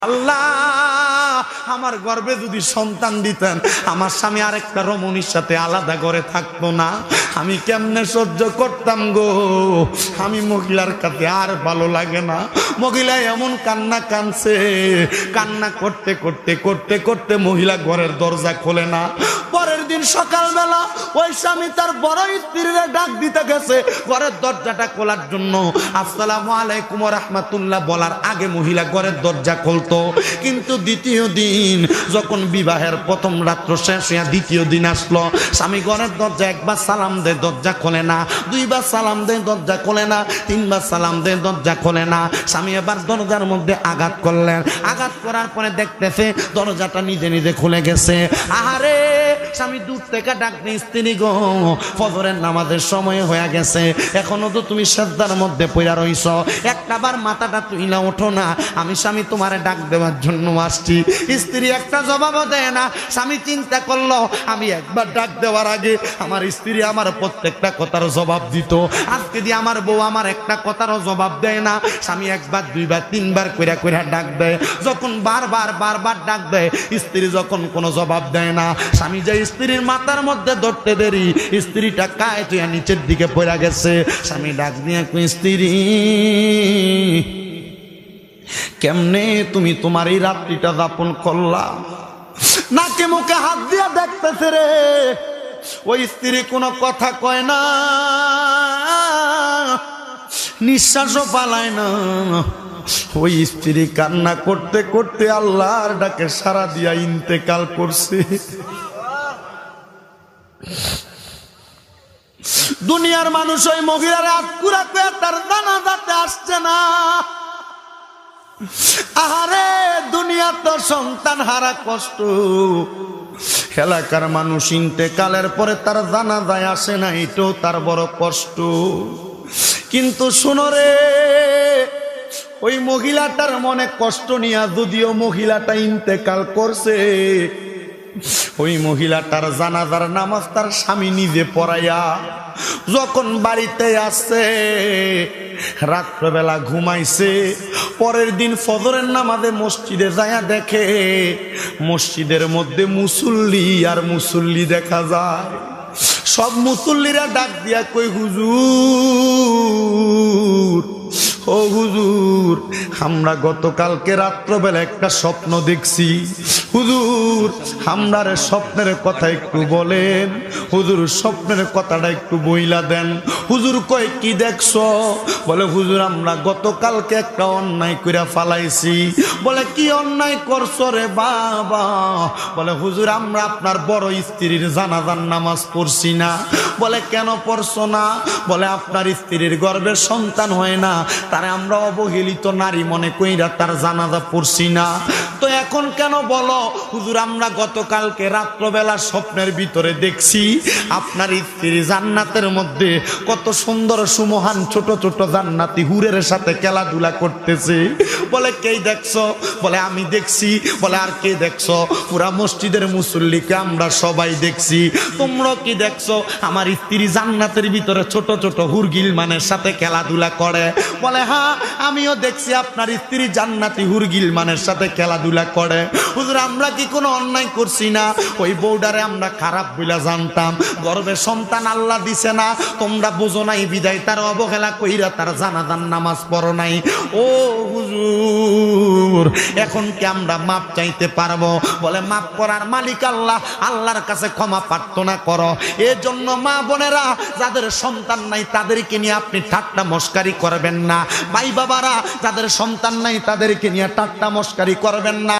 আল্লাহ আমার গর্ভে যদি সন্তান দিতেন, আমার স্বামী আরেকটা রমণীর সাথে আলাদা ঘরে থাকতো না, আমি কেমনে সহ্য করতাম গো। আমি মহিলার কাছে আর ভালো লাগে না। মহিলা এমন কান্না কানছে, কান্না করতে করতে করতে করতে মহিলা ঘরের দরজা খোলে না। পরের দিন সকালবেলা ওই স্বামী তার বড় স্ত্রীরে ডাক দিতে গেছে ঘরের দরজাটা খোলার জন্য। আসসালামু আলাইকুম ওয়া রাহমাতুল্লাহ বলার আগে মহিলা ঘরের দরজা খুলতো। কিন্তু দ্বিতীয় দিন যখন বিবাহের প্রথম রাত্র শেষ হইয়া দ্বিতীয় দিন আসলো, স্বামী ঘরের দরজা একবার সালাম দেয়, দরজা খোলে না। দুইবার সালাম দেয়, দরজা খোলে না। তিনবার সালাম দেয়, দরজা খোলে না। স্বামী এবার দরজার মধ্যে আঘাত করলেন। আঘাত করার পরে দেখতেছে দরজাটা নিজে নিজে খুলে গেছে। আহারে, স্বামী দূর থেকে ডাকতে, স্ত্রী গো ফজরের নামাজের সময় হয়ে গেছে, এখনো তো তুমি সেজদার মধ্যে পড়া রইছ, একটাবার মাথাটা তুইলা ওঠো না, আমি স্বামী তোমারে ডাক দেওয়ার জন্য আসছি। স্ত্রী একটা জবাবও দেয় না। স্বামী চিন্তা করলো আমি একবার ডাক দেওয়ার আগে আমার স্ত্রী আমার প্রত্যেকটা কথার জবাব দিত, আজকে দিয়ে আমার বউ আমার একটা কথারও জবাব দেয় না। স্বামী একবার দুইবার তিনবার কইরা কইরা ডাক দেয়। যখন বারবার বারবার ডাক দেয়, স্ত্রী যখন কোনো জবাব দেয় না, স্বামী যে স্ত্রীর মাথার মধ্যে ধরতে দেরি, স্ত্রীটা কায় তুই নিচের দিকে পড়ে গেছে। স্বামী ডাক দিয়ে কই, স্ত্রী কেমনে তুমি তোমার এই রাত্রিটা যাপন করলা? নাকে মুখে হাত দিয়া দেখতেছে রে, ওই স্ত্রী কোনো কথা কয় না, নিঃশ্বাসও পালায় না। ওই স্ত্রী কান্না করতে করতে আল্লাহর ডাকে সারা দিয়া ইন্তেকাল করছে। দুনিয়ার মানুষ ওই মহিলার আত্মুরা পেয়ে তার জানাজাতে আসছে না। আহারে, দুনিয়া তো সন্তান হারা কষ্ট। এলাকার মানুষ ইন্তেকালের পরে তার জানাজায় আসে না, এটাও তার বড় কষ্ট। কিন্তু শোনো রে, ওই মহিলাটার মনে কষ্ট নিয়া যদিও মহিলাটা ইন্তেকাল করছে, ওই মহিলাটার জানাজার নামাজ তার স্বামী নিজে পড়াইয়া যখন বাড়িতে আসছে, রাত্রবেলা ঘুমাইছে, পরের দিন ফজরের নামাজে মসজিদে যায়া দেখে মসজিদের মধ্যে মুসল্লি আর মুসল্লি দেখা যায়। সব মুসল্লিরা ডাক দিয়া কই, হুজুর, ও হুজুর, আমরা গতকালকে রাত্রবেলা একটা স্বপ্ন দেখছি। হুজুর, আমরার স্বপ্নের কথা একটু বলেন। হুজুর, স্বপ্নের কথাটা একটু বইলা দেন। হুজুর কয়, কি দেখছো? বলে, হুজুর, আমরা গতকালকে একটা অন্যায় কইরা ফালাইছি। বলে, কি অন্যায় করছো রে বাবা? বলে, হুজুর, আমরা আপনার বড় স্ত্রীর জানাজার নামাজ পড়ছি না। বলে, কেন পড়ছো না? বলে, আপনার স্ত্রীর গর্ভের সন্তান হয় না, তারে আমরা অবহেলিত নারী মনে কইরা তার জানাজা পড়ছি না। তো এখন কেন বলো? হুজুর, আমরা গতকালকে রাত্রবেলা স্বপ্নের ভিতরে দেখছি আপনার স্ত্রী জান্নাতের মধ্যে কত সুন্দর সুমহান ছোট ছোট জান্নাতি হুরের সাথে খেলাধুলা করতেছে। বলে, কে দেখছো? বলে, আমি দেখছি। বলে, আর কে দেখছো? পুরা মসজিদের মুসল্লিকে আমরা সবাই দেখছি। তোমরা কি দেখছো? আমার স্ত্রী জান্নাতের ভিতরে ছোট ছোট হুরগিল মানের সাথে খেলাধুলা করে। বলে, হ্যাঁ, আমিও দেখছি আপনার স্ত্রী জান্নাতি হুরগিল মানের সাথে খেলাধুলা করে। হুজুর, আমরা কি কোনো অন্যায় করছি না? ওই বউডারে আমরা খারাপ বইলা জানতাম, গর্ভে সন্তান আল্লাহ দিছে না, তোমরা বুঝো নাই বিদায় তার অবহেলা কইরা তার জানাজার নামাজ পড়ো নাই। ও হুজুর, এখন কি আমরা মাপ চাইতে পারবো? বলে, মাপ করার মালিক আল্লাহ, আল্লাহর কাছে ক্ষমা প্রার্থনা করো। এর জন্য মা বোনেরা যাদের সন্তান নাই তাদেরকে নিয়ে আপনি ঠাট্টা মস্কারি করবেন না। ভাই বাবারা যাদের সন্তান নাই তাদেরকে নিয়ে ঠাট্টা মস্কারি করবেন না।